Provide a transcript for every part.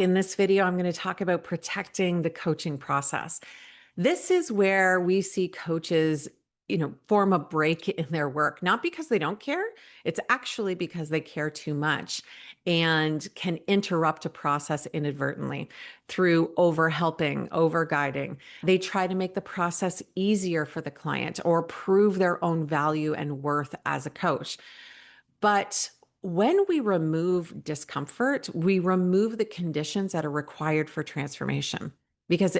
In this video, I'm going to talk about protecting the coaching process. This is where we see coaches, form a break in their work, not because they don't care. It's actually because they care too much and can interrupt a process inadvertently through over helping, over guiding. They try to make the process easier for the client or prove their own value and worth as a coach. But when we remove discomfort, we remove the conditions that are required for transformation because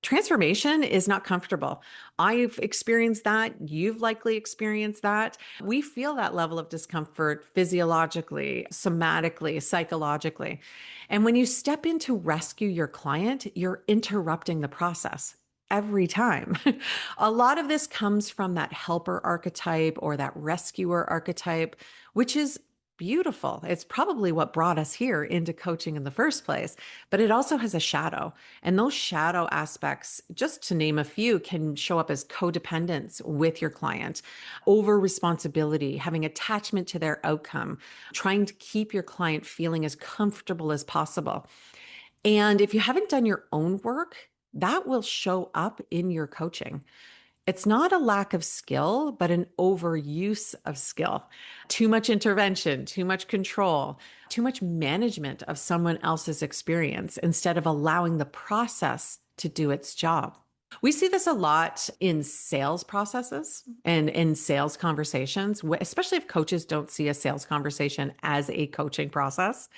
transformation is not comfortable. I've experienced that. You've likely experienced that. We feel that level of discomfort physiologically, somatically, psychologically. And when you step in to rescue your client, you're interrupting the process every time. A lot of this comes from that helper archetype or that rescuer archetype, which is beautiful. It's probably what brought us here into coaching in the first place, but it also has a shadow. And those shadow aspects, just to name a few, can show up as codependence with your client, over responsibility, having attachment to their outcome, trying to keep your client feeling as comfortable as possible. And if you haven't done your own work, that will show up in your coaching. It's not a lack of skill, but an overuse of skill. Too much intervention, too much control, too much management of someone else's experience instead of allowing the process to do its job. We see this a lot in sales processes and in sales conversations, especially if coaches don't see a sales conversation as a coaching process.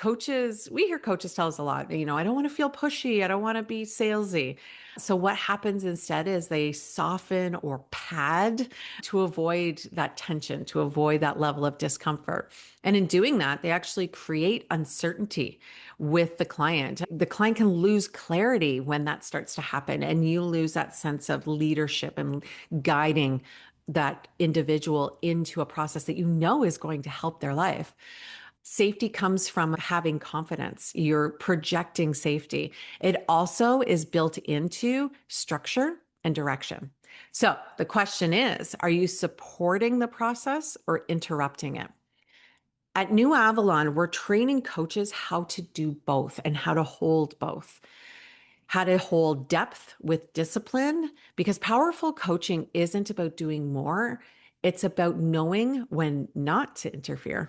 We hear coaches tell us a lot, I don't want to feel pushy. I don't want to be salesy. So what happens instead is they soften or pad to avoid that tension, to avoid that level of discomfort. And in doing that, they actually create uncertainty with the client. The client can lose clarity when that starts to happen, and you lose that sense of leadership and guiding that individual into a process that you know is going to help their life. Safety comes from having confidence. You're projecting safety. It also is built into structure and direction. So the question is, are you supporting the process or interrupting it? At New Avalon, we're training coaches how to do both and how to hold both, how to hold depth with discipline, because powerful coaching isn't about doing more. It's about knowing when not to interfere.